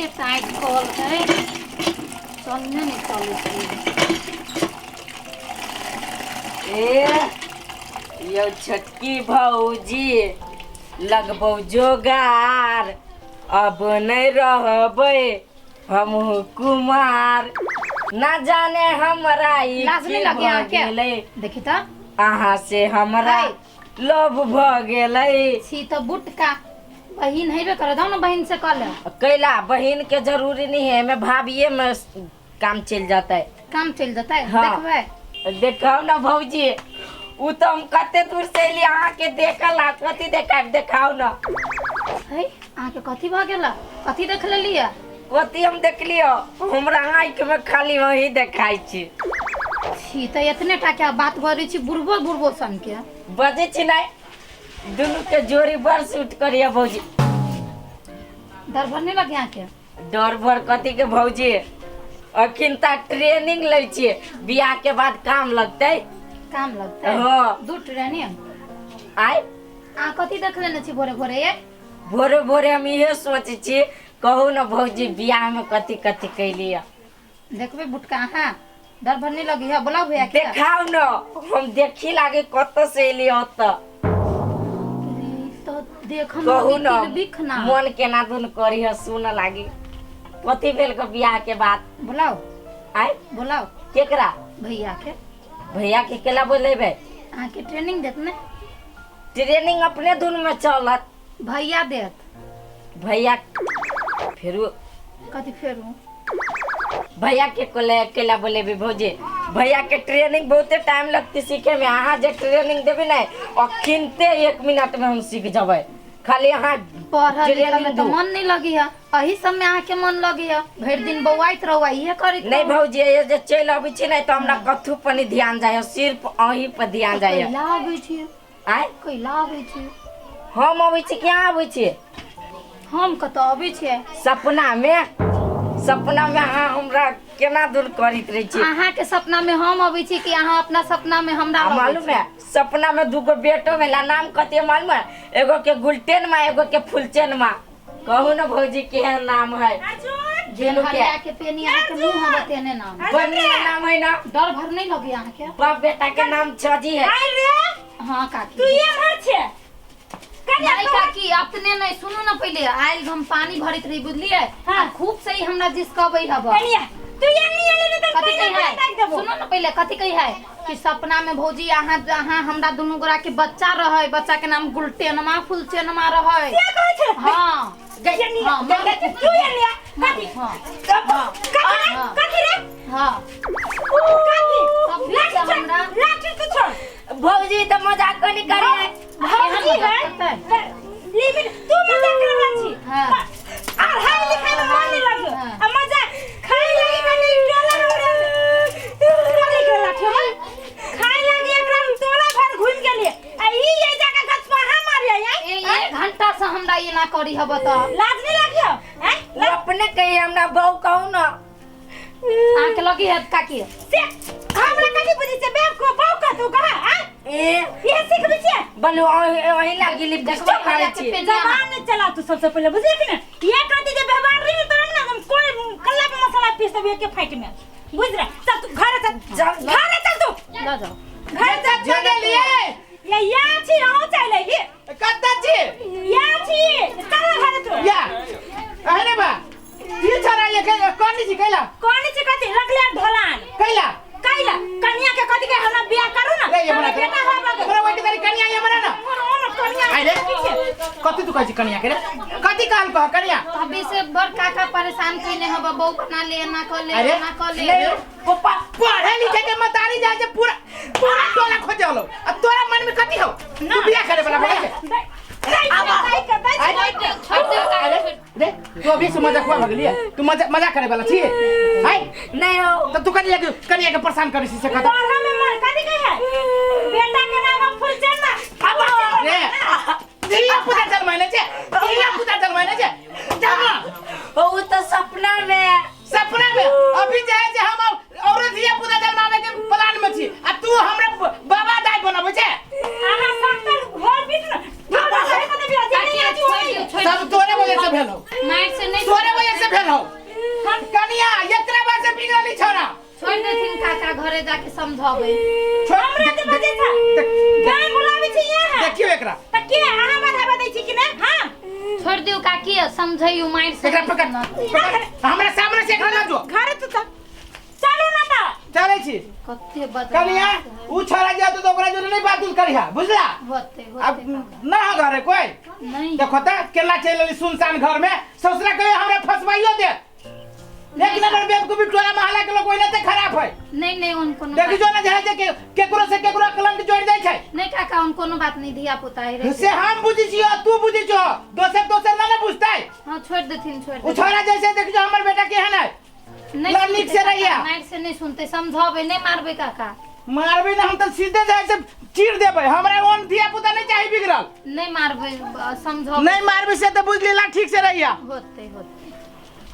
एते tight call है चलने नहीं चले ए यो छटकी भौजी लगबौ जोगार अब नहीं रहबै हम कुमार ना जाने हमरा ई लाज नहीं लगे भऽ आके गेलै देखी तो अहाँ से हमरा लोभ भऽ गेलै छी तो बुटका बहिन है बे कर दो ना बहिन से कह ले कैला बहन के जरूरी नहीं है मैं भाभिये में काम चल जाता है काम चल जाता है हाँ। देखबे देखाओ ना भौजी उ तो हम कते दूर से एली अहाँ के देखला कथी देखाओ ना है आहाँ के कथी भ गेला कथी देख लेलिए कथी हम देखलियो हमरा आँख में खाली वही देखाई छी छी तो इतने टा क्या बात बरी छी बुढ़बो बुढ़बो सन के बजे छी नहीं दोनों के जोड़ी बड़ सूट करिया भौजी डर भर नहीं लगे आके डर भर कथी के भौजी अखिन तक ट्रेनिंग ले छी बियाह के बाद काम लगते काम लगता है हाँ। दू ट्रेनिंग आय आ कथी देख लेने छी भोरे भोरे ये भोरे भोरे हम ये सोचे छी कहू ना भौजी बियाह में कथी कथी कैलिया देखबे बुटका हाँ डर भर नहीं लगी है बोला भैया क्या देखाओ ना हम देखी लागे कत से एली हत तो देख हम कहू ना बिखना मन केना दुन करी है सुन लागी कथी भेल के बियाह के बाद बुलाओ आय बुलाओ केकरा भैया के भैया के केला बोलेबे आहाँ के ट्रेनिंग देत ने ट्रेनिंग अपने धुन में चलत भैया देत भैया फिर कथी फेरू भैया के केला बोलेबे भौजी भैया के ट्रेनिंग बहुते टाइम लगती सीखे में अहाँ जे ट्रेनिंग देबे ना अखिनते 1 मिनट में हम सीख जबै खाली अहाँ पढ़ल लिखल में ट्रेनिंग तो दू मन नहीं लगी है अही सब में आके मन लगी है भर दिन बौआइत रहो ये करी नहीं भौजी ये जे चल आबै छी नहीं तो हमरा कथु पर नहीं ध्यान जाय सिर्फ अही पर ध्यान जाय कैला आबै छी आय कैला आबै छी हम आबै छी क्या आबै छी हम कत आबै छी सपना में अहाँ हमरा केना दूर करित रहे छी अहाँ के सपना में हम आबै छी कि अहाँ अपना सपना में हमरा आबै मालूम छी? है सपना में दूगो बेटो मेला नाम कते मालूम है एगो के गुलटेन माँ एगो के फुलचेन माँ कहू ना भौजी केहन नाम है जेन हरिया के पेनी अहाँ के मुंह हम तेने नाम बढ़िया नाम है ना डर भर नहीं लगे अहाँ के बाप बेटा के नाम छजी है हाँ काकी तू ये भर छे नहीं काकी अपने नहीं सुनो ना पहले आयल हम पानी भरित रही बुझलिए हाँ। खूब सही हमरा जिसकबै हब कनिया तू ये नहीं ले तो कथी कही है देबो सुनो ना पहले कथी कही है कि सपना में भौजी अहाँ हमरा दुनू गोरा के बच्चा रहे बच्चा के नाम गुलटेनमा फुलचेनमा रहे क्या कहै छे हाँ ये नहीं हाँ, तू ये लिया कथी हाँ कथी रे हाँ कथी सब भी से हमरा लाठी तो छोड़ भौजी तो मजाक नहीं करे भौजी है लेकिन तू मजाक कर रही छी हाँ और हाय लिखा में मन नहीं लगे हाँ। अब मजाक खाए लगी कनी डॉलर कनी के लाठी में खाए लगी एकरा में तोला भर घुम गेलिए आ ई ये जगह गछ पर हम मारिया ये घंटा से हमरा ये ना करी हब त लाज नहीं लगियो हैं वो अपने कही हमरा बहु कहू ना आके लगी है काकी से हमरा कनी बुझी से बेब को बाऊ का तू कहा हैं ए ये सीख बिछे बलु वही लागी लिपस्टिक मारे छी जबान नहीं चला तू सबसे पहले बुझे कि ना ये कहती जे व्यवहार रही तो ना हम कोई कल्ला पे मसाला पीस तब के फाइट में बुझ रहा चल तू घर चल घर चल तू जा जाओ घर चल चले लिए ये या छी रहो चले ये कत्ता छी या छी चल घर तू या अरे बा ये छोरा ये कोनी छी कैला कौन छी कहती रख ले ढोलान कैला कैला कन्या के कहती के हमरा बियाह करू ना ले ये बना के बेटा होबा के बड़ा वाटी तेरी कन्या ये बना ना कन्या अरे कति तू कहछी कन्या के रे कति काल कह कन्या अभी से बड़ काका परेशान कइने हब बहू बना ले ना कर ले अरे ना कर ले पप्पा पढ़े लिखे के मतारी जाए जे पूरा पूरा टोला खोजे हलो अब तोरा मन में कति हो तू बियाह करे वाला बोले अरे रे तू अभी से मजाक हुआ भगलिए तू मजाक करे वाला छी है नहीं हो तो तू कन्या के परेशान करे से कहता तोरा में मर कथी कहे बेटा के नाम फुलचंद ना रे दिया पूजा चल महीने छे दिया पूजा चल महीने छे जाना वो तो सपना में अभी जाए जे हम और दिया पूजा चल मावे के प्लान में छी आ तू हमरा बाबा दाई बनाबे छे आहा सकल घर बीच ना बाबा करे कते भी अजीब नहीं आती होई सब तोरे वजह से भेलो माइट से नहीं तोरे वजह से भेल हो कनिया एकरा बात से बिगड़ली छोरा छोड़ देथिन काका घरे जाके समझाबे हमरा के बजे था गाय बुलावे छी यहाँ देखियो एकरा त के अहाँ बताबे दै छी कि ने हां छोड़ दियो काकी समझाइयो माइर से एकरा पकड़ हमरा सामने से एकरा ना जो घरे तो चलो ना ता चले छी कत्ते बदला कनिया उ छोरा जा तो ओकरा जो नहीं बात करिहा बुझला होते अब होते ना हो घरे कोई नहीं देखो त केला चलली सुनसान घर में ससुरा कहे हमरा फसवाइयो दे एक नंबर बेवकूफी टोला मोहल्ला के लोग ओइला ते खराब है नहीं उनको देखि जो ना जहां के केकरो से केकरो कलंक जोड़ दे छै नहीं काका उनको बात नहीं दिया पुता है से हम बुझी छियो तू बुझी छो दोसर ना बुझतै हां छोड़ देथिन छोड़ उ छोरा जैसे देख जो हमर बेटा केहन है नहीं से रहिया माइर से नहीं सुनते समझाबे नहीं मारबे काका मारबे ना हम तो सीधे जाए से चीर देबे हमरा ओन धिया पुता नहीं चाहिए बिगड़ल नहीं मारबे समझाबे नहीं मारबे से तो बुझ लेला ठीक से रहिया होते